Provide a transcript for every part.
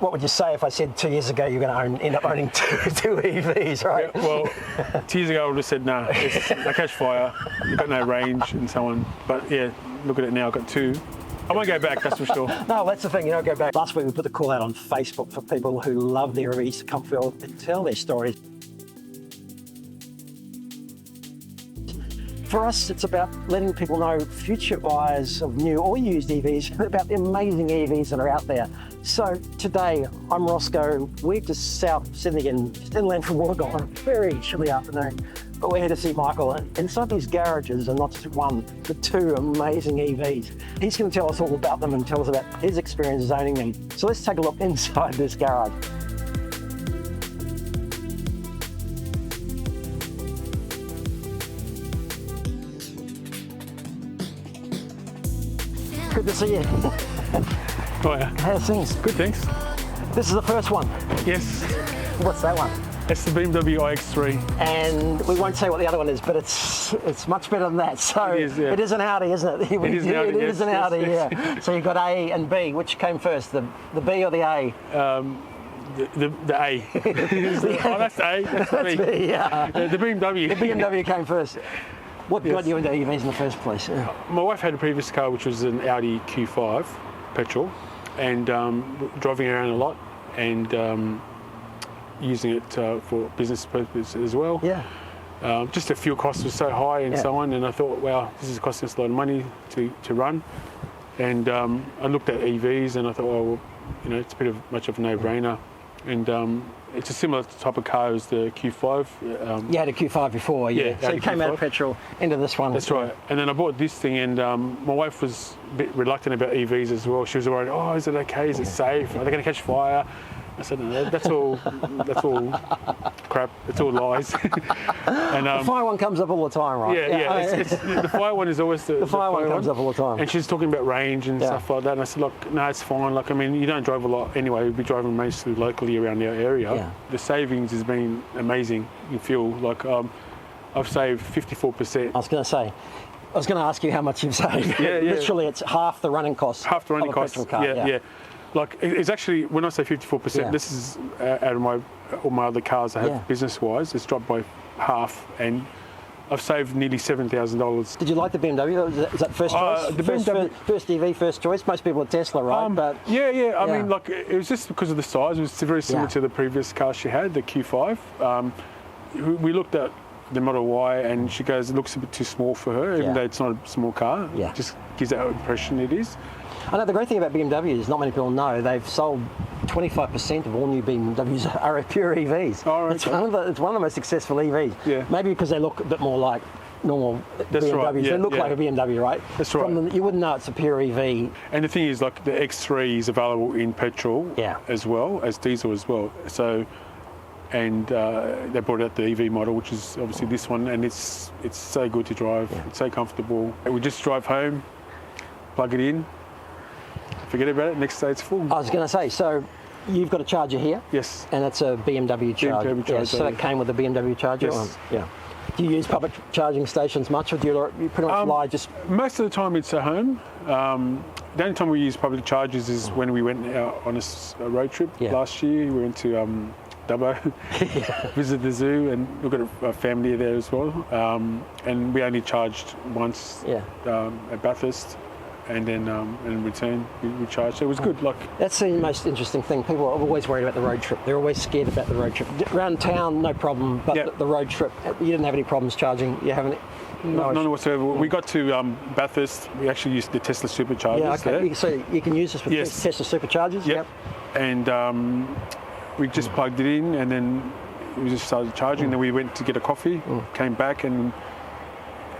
What would you say if I said 2 years ago you're going to end up owning two EVs, right? Yeah, well, 2 years ago I would have said, nah, they catch fire, you've got no range and so on. But yeah, look at it now, I've got two. I won't go back, that's for sure. No, that's the thing, you don't go back. Last week we put the call out on Facebook for people who love their EVs to come forward and tell their stories. For us, it's about letting people know, future buyers of new or used EVs, about the amazing EVs that are out there. So today, I'm Roscoe. We're just south Sydney in inland from Wollongong on a very chilly afternoon. But we're here to see Michael. And inside these garages are not just one, but two amazing EVs. He's going to tell us all about them and tell us about his experiences owning them. So let's take a look inside this garage. Good to see you. Oh yeah. How's things? Good, thanks. This is the first one. Yes. What's that one? It's the BMW iX3. And we won't say what the other one is, but it's much better than that. So it is, yeah. It is an Audi, isn't it? It is an Audi, It is an Audi, yeah. So you've got A and B. Which came first, the B or the A? The A. Oh, that's A. That's That's B. B, yeah. The BMW. The BMW came first. What got you into EVs in the first place? Yeah. My wife had a previous car, which was an Audi Q5 petrol, and driving around a lot and using it for business purposes as well. Yeah. Just the fuel cost was so high and Yeah. so on, and I thought, wow, this is costing us a lot of money to run. And I looked at EVs and I thought, oh, well, you know, it's a bit of much of a no-brainer. And it's a similar type of car as the Q5. You had a Q5 before, yeah. So Audi you came out of Q5. petrol into this one. That's right. And then I bought this thing, and my wife was a bit reluctant about EVs as well. She was worried, oh, is it okay? Is it safe? Are they going to catch fire? I said, no, that's all crap. It's all lies. And The fire one comes up all the time, right? yeah. The fire one is always the fire one comes up all the time. And she's talking about range and stuff like that. And I said, look, no, it's fine. Like, I mean, you don't drive a lot anyway. We'll be driving mostly locally around our area. Yeah. The savings has been amazing in fuel. Like, I've saved 54%. I was going to ask you how much you've saved. Yeah. Literally, it's half the running cost. Half the running of a cost. petrol car. Yeah. Like, it's actually, when I say 54%, this is out of all my other cars I have business-wise. It's dropped by half, and I've saved nearly $7,000. Did you like the BMW? Is that first choice? The BMW first EV, first choice. Most people are Tesla, right? But I mean, like, it was just because of the size. It was very similar to the previous car she had, the Q5. We looked at the Model Y, and she goes, it looks a bit too small for her, even though it's not a small car. Yeah. It just gives that impression it is. I know the great thing about BMW is not many people know they've sold 25% of all new BMWs are pure EVs. Oh, right. It's one of the most successful EVs. Yeah. Maybe because they look a bit more like normal BMWs. right, They look like a BMW, right? That's right. You wouldn't know it's a pure EV. And the thing is, like, the X3 is available in petrol as well as diesel as well. So, and they brought out the EV model, which is obviously this one, and it's so good to drive. It's so comfortable. We just drive home, plug it in, forget about it, next day it's full. I was going to say, so you've got a charger here? Yes. And it's a BMW charger? BMW charger, So that came with the BMW charger? Yes. Yeah. Do you use public charging stations much, or do you pretty much fly just... Most of the time it's at home. The only time we use public chargers is when we went out on a road trip last year. We went to Dubbo, visit the zoo, and we've got a family there as well. And we only charged once at Bathurst. And then in return, we charged. So it was good. Like, that's the most interesting thing. People are always worried about the road trip. They're always scared about the road trip. Around town, no problem. But the road trip, you didn't have any problems charging. You haven't? None whatsoever. We got to Bathurst. We actually used the Tesla SuperChargers. Yeah, okay. There. So you can use this with Tesla SuperChargers. Yep. And we just plugged it in, and then we just started charging. Then we went to get a coffee. Came back, and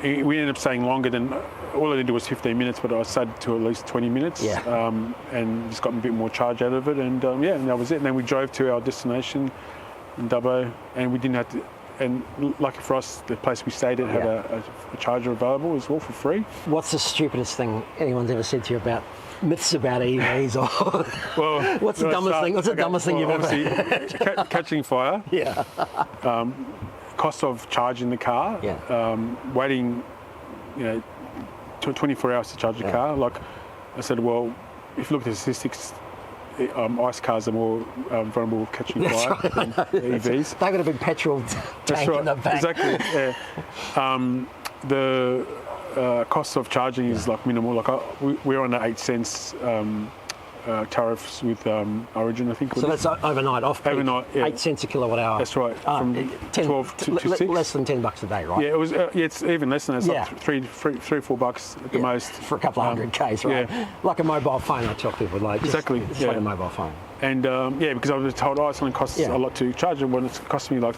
we ended up staying longer than. All I did was 15 minutes, but I stayed to at least 20 minutes and just got a bit more charge out of it. And and that was it. And then we drove to our destination in Dubbo, and we didn't have to. And lucky for us, the place we stayed at had a charger available as well for free. What's the stupidest thing anyone's ever said to you about myths about EVs? Or well, what's the dumbest thing? What's the dumbest thing you've ever had? Catching fire. Yeah. Cost of charging the car. Yeah. Waiting, 24 hours to charge a car. Like I said, well, if you look at the statistics, ice cars are more vulnerable to catching fire than EVs. They've got a big petrol tank in the back. Exactly. Yeah. The cost of charging is like minimal. Like we're on the 8 cents tariffs with Regen, I think. So that's overnight, off peak. Overnight, yeah. 8 cents a kilowatt hour. That's right. From 12 to 6. Less than $10 a day, right? Yeah, it was. It's even less than that. It's like three or $4 at the most. For a couple of hundred Ks, right? Yeah. Like a mobile phone, I tell people. Like Exactly. It's like a mobile phone. And because I was told, it only costs a lot to charge it, when it's cost me like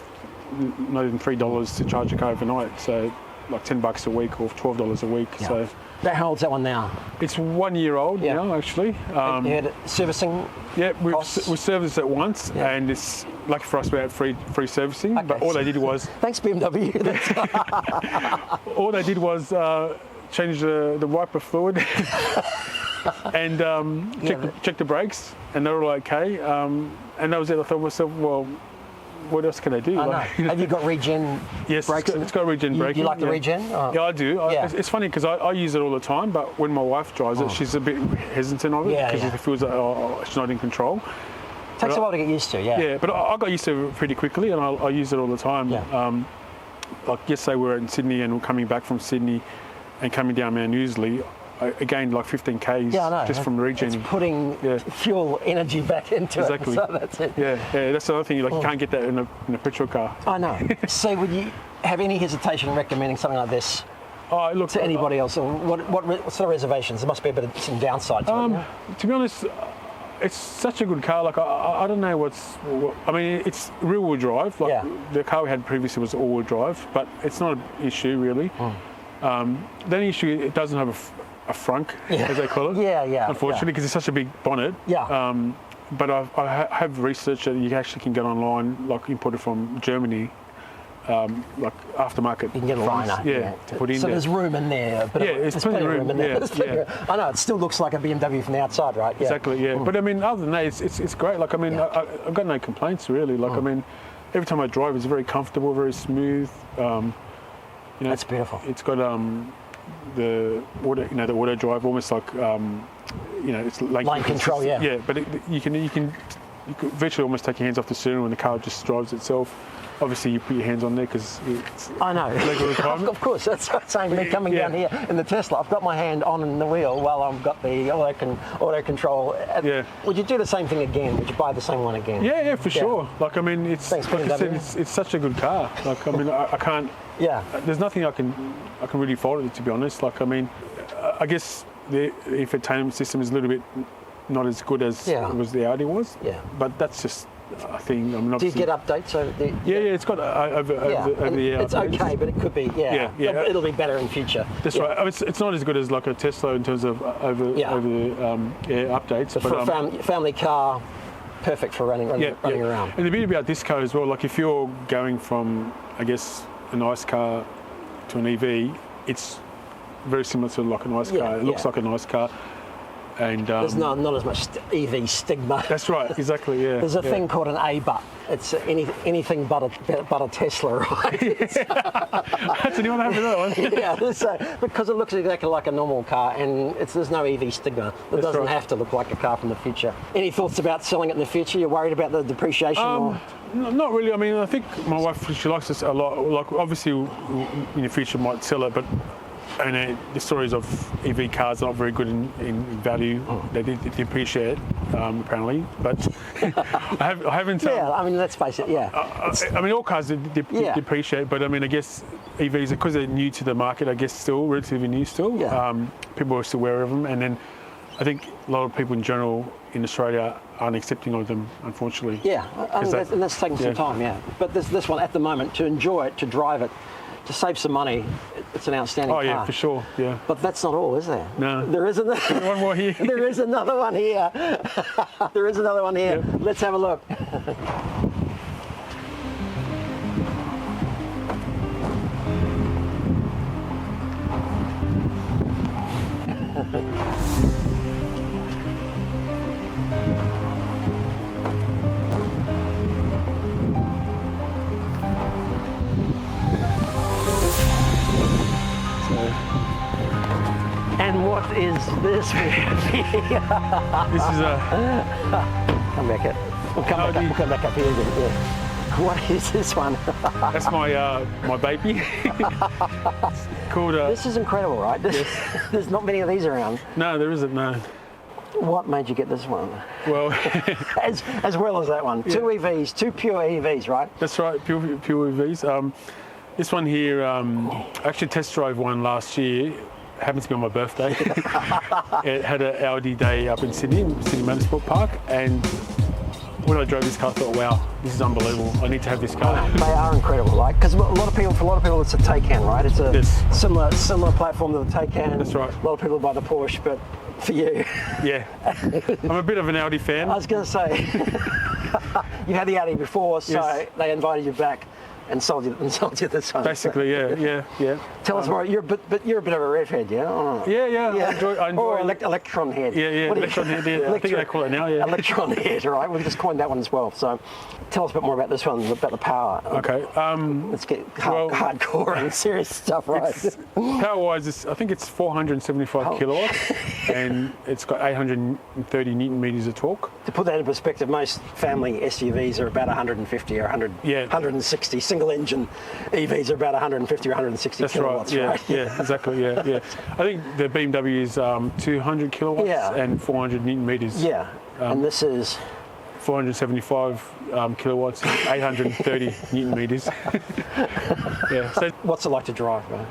not even $3 to charge a car overnight. So like $10 a week or $12 a week. Yeah. So how old's that one now? it's 1 year old now, actually. You had it servicing? Yeah, we serviced it once, and it's lucky for us we had free servicing. Okay. But all they did was Thanks, BMW. all they did was change the wiper fluid and check the brakes, and they were all okay. And that was it. I thought to myself, well, what else can I do? I know. Have you got Regen Yes, brakes? it's got Regen braking. You like the Regen? Oh. Yeah, I do. It's funny because I use it all the time, but when my wife drives it, she's a bit hesitant of it because she feels like she's not in control. Takes a while to get used to, Yeah, but I got used to it pretty quickly, and I use it all the time. Yeah. Like yesterday we were in Sydney, and we're coming back from Sydney and coming down Mount Newsley. I gained like 15 Ks just from Regen. It's putting fuel energy back into it. So that's it. Yeah, that's the other thing. Like you can't get that in a petrol car. I know. So would you have any hesitation in recommending something like this to anybody else? Or what sort of reservations? There must be some downside to it. To be honest, it's such a good car. Like I don't know I mean, it's rear-wheel drive. Like the car we had previously was all-wheel drive, but it's not an issue really. The only issue, it doesn't have a frunk, as they call it. Unfortunately, because it's such a big bonnet. But I have researched that you actually can get online, like imported from Germany, like aftermarket. You can get a liner. To put in so there. there's room in there. But it's plenty of room in there. I know, it still looks like a BMW from the outside, right? Exactly, But I mean, other than that, it's great. Like, I mean, I've got no complaints really. Like, I mean, every time I drive, it's very comfortable, very smooth. That's beautiful. It's got the auto drive, almost like it's lane control. Yeah, but you can virtually almost take your hands off the steering when the car just drives itself. Obviously, you put your hands on there because it's I know. legal requirement. Of course, that's what I'm saying. Me coming down here in the Tesla, I've got my hand on the wheel while I've got the auto control. Would you do the same thing again? Would you buy the same one again? Yeah, for sure. Like, I mean, it's like I said, it's such a good car. Like, I mean, I can't. There's nothing I can really fault it, to be honest. Like, I mean, I guess the infotainment system is a little bit not as good as it was the Audi was. But that's just a thing. I mean, do you get updates? It's got over the year. It's okay, but it could be. It'll be better in future. That's right. I mean, it's not as good as like a Tesla in terms of over updates. But for a family car, perfect for running around. And the beauty about this car as well, like if you're going from, I guess, a nice car to an EV, it's very similar to like a nice car. It looks like a nice car. And there's not as much EV stigma. That's right, exactly. Yeah. There's a thing called an ABAT. It's anything but a Tesla, right? That's a new one. I haven't that one. Because it looks exactly like a normal car, and there's no EV stigma. It doesn't have to look like a car from the future. Any thoughts about selling it in the future? You're worried about the depreciation? Not really. I mean, I think my wife, she likes this a lot. Like, obviously, in the future, might sell it, but. And the stories of EV cars are not very good in value. They depreciate, apparently. But I haven't. I mean, let's face it. I mean, all cars depreciate, but I mean, I guess EVs, because they're new to the market, I guess still relatively new still. People are still aware of them, and then I think a lot of people in general in Australia aren't accepting of them, unfortunately. And that's taking some time. But this one at the moment, to enjoy it, to drive it, to save some money, it's an outstanding car. Oh yeah, for sure. Yeah. But that's not all, is there? No. There is another one more here. There is another one here. There is another one here. Yep. Let's have a look. And what is This This is a come back up. We'll come back up here. Yeah. What is this one? that's my baby. It's called a. This is incredible, right? There's not many of these around. No, there isn't. No. What made you get this one? Well, as well as that one. 2 EVs, 2 pure EVs, right? that's right. Pure EVs. This one here, I actually test drove one last year. Happens to be on my birthday. It had an Audi day up in Sydney Motorsport Park, and when I drove this car, I thought, wow, this is unbelievable. I need to have this car. They are incredible, right? Because for a lot of people, it's a Taycan, right? It's a similar platform to the Taycan. That's right. A lot of people buy the Porsche, but for you, Yeah, I'm a bit of an Audi fan. I was going to say, you had the Audi before, so Yes. they invited you back and sold you this one. Basically, yeah. Tell us more. You're a bit of a rev head, yeah? Oh. Yeah. I enjoy Or Electron Head. Yeah, What do you- Electron Head, yeah. I think they call it now, yeah. Electron Head, right? We've just coined that one as well. So tell us a bit more about this one, about the power. Okay. Let's get hardcore and serious stuff, right? Power-wise, I think it's 475 kilowatts, and it's got 830 newton meters of torque. To put that in perspective, most family SUVs are about 150 or 100, Yeah. 160. Single engine EVs are about 150 or 160 That's kilowatts, right. right? Yeah, exactly. Yeah. I think the BMW is 200 kilowatts Yeah. and 400 newton meters. Yeah. And this is 475 kilowatts, 830 newton meters. Yeah. So what's it like to drive, man?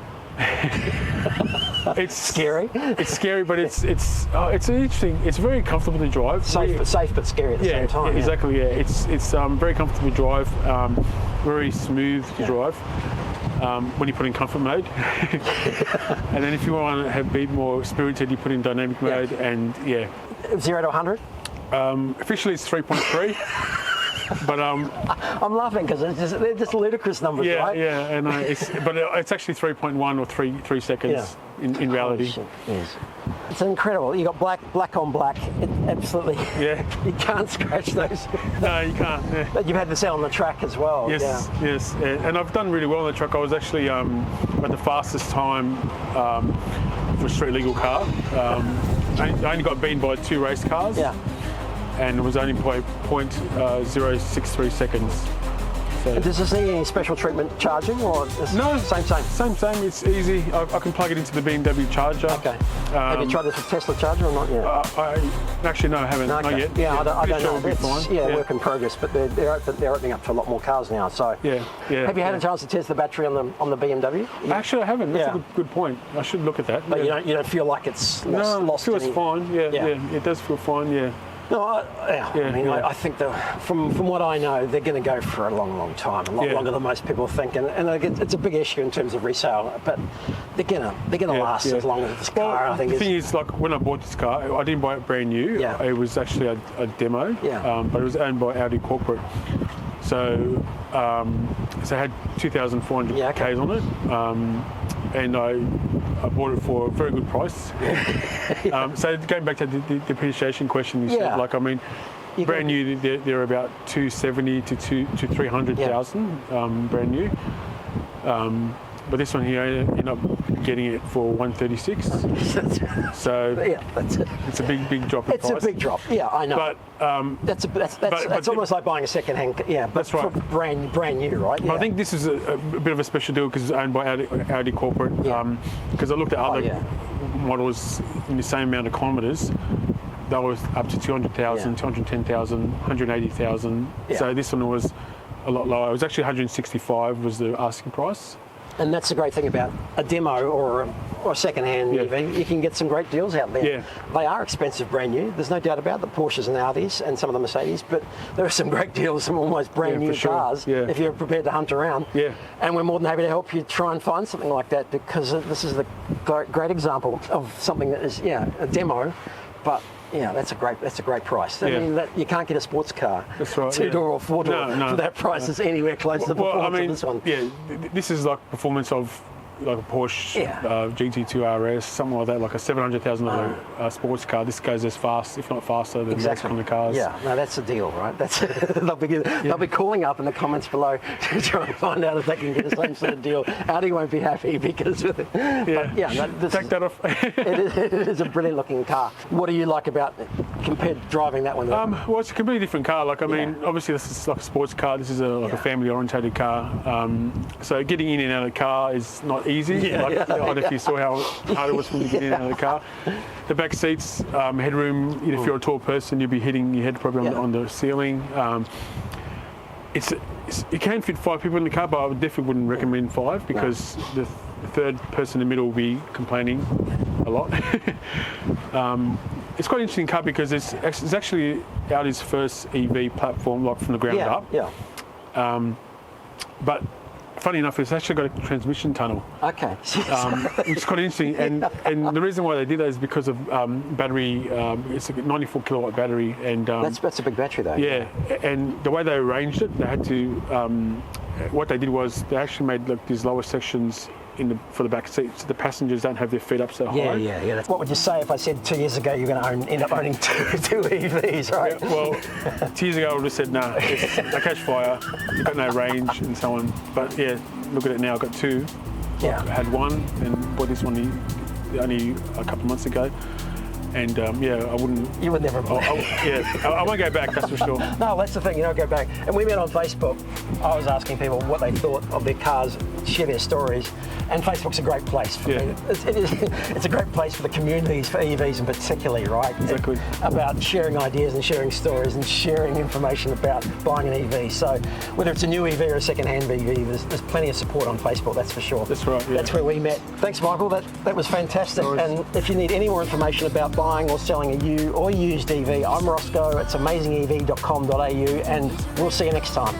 it's Scary. It's scary, but it's interesting. It's very comfortable to drive. Safe but scary at the same time. Exactly. Yeah, it's very comfortable to drive. Very smooth to drive. When you put in comfort mode, and then if you want to be more spirited, you put in dynamic mode, and 0 to 100. Officially it's 3.3. But I'm laughing because they're just ludicrous numbers, right? Yeah, and it's actually 3.1 or 3 seconds in reality. Shit, yes. It's incredible. You got black on black. It absolutely. Yeah. You can't scratch those. No, you can't. Yeah. But you've had this out on the track as well. Yes, yes, and I've done really well on the track. I was actually at the fastest time for a street legal car. I only got beaten by 2 race cars. Yeah. And it was only by 0.063 seconds. So Does this need any special treatment charging or no, same? Same. It's easy. I can plug it into the BMW charger. Okay. Have you tried this with Tesla charger or not yet? I haven't. No, okay. Not yet. Yeah, I don't Pretty sure know. it'll be fine. Yeah, work in progress, but they're opening up to a lot more cars now. So Yeah. Have you had a chance to test the battery on the BMW? Actually, I haven't. That's a good point. I should look at that. But you don't feel like it's lost. It feels fine. Yeah, it does feel fine. Yeah. No, I think that from what I know, they're going to go for a long time, a lot longer than most people think, and it's a big issue in terms of resale. But they're gonna last as long as this car. I think the thing is, like when I bought this car, I didn't buy it brand new. Yeah. It was actually a demo. Yeah. But it was owned by Audi corporate. So it had 2,400 Ks on it. And I bought it for a very good price. So going back to the depreciation question, you said, like, I mean, brand new, they're about 270 to 300,000 brand new. But this one here, I ended up getting it for 136. So that's it. It's a big drop in price. It's a big drop. Yeah, I know. But that's almost like buying a second-hand. Yeah, but that's right. For brand new, right? Yeah. I think this is a bit of a special deal because it's owned by Audi corporate. Because I looked at other models in the same amount of kilometres. That was up to 200,000, 210,000, 180,000. So this one was a lot lower. It was actually 165 was the asking price. And that's the great thing about a demo or a second-hand EV. You can get some great deals out there. Yeah. They are expensive brand new. There's no doubt about the Porsches and Audis and some of the Mercedes, but there are some great deals, some almost brand new cars if you're prepared to hunt around. Yeah. And we're more than happy to help you try and find something like that because this is the great example of something that is a demo, but that's a great price. I mean, you can't get a sports car, that's right, 2-door or 4-door, for that price. It's anywhere close to the performance of this one. Yeah, this is like performance of like a Porsche Yeah. GT2 RS, something like that, like a $700,000 sports car. This goes as fast, if not faster, than those kind of cars. Yeah, no, that's the deal, right? That's they'll be calling up in the comments below to try and find out if they can get the same sort of deal. Audi won't be happy because of it. Take that off. it is a brilliant looking car. What do you like about it compared to driving that one? Well, it's a completely different car. Like, I mean, obviously this is like a sports car. This is a family-orientated car. So getting in and out of the car is not easy. I don't know if you saw how hard it was for me to get in and out of the car. The back seats, headroom. You know, if you're a tall person, you'll be hitting your head probably on the ceiling. You can fit 5 people in the car, but I definitely wouldn't recommend 5 because the third person in the middle will be complaining a lot. It's quite an interesting car because it's actually Audi's first EV platform, like from the ground up. But funny enough, it's actually got a transmission tunnel. Okay. Which is quite interesting. And the reason why they did that is because of battery. It's a 94 kilowatt battery, and that's a big battery though. Yeah, and the way they arranged it, they had to. What they did was they actually made like these lower sections for the back seats, so the passengers don't have their feet up so high. Yeah. What would you say if I said 2 years ago you're going to end up owning two EVs, right? Yeah, well, 2 years ago I would have said, nah, they catch fire, you've got no range and so on. But yeah, look at it now, I've got 2. Yeah. I had 1 and bought this one only a couple of months ago. And I wouldn't. You would never buy. I won't go back, that's for sure. No, that's the thing, you don't go back. And we met on Facebook. I was asking people what they thought of their cars, share their stories. And Facebook's a great place for me. It's a great place for the communities, for EVs in particular, right? Exactly. About sharing ideas and sharing stories and sharing information about buying an EV. So whether it's a new EV or a second-hand EV, there's plenty of support on Facebook, that's for sure. That's right, yeah. That's where we met. Thanks, Michael. That was fantastic. Nice. And if you need any more information about buying or selling a new or used EV, I'm Roscoe. It's AmazingEV.com.au, and we'll see you next time.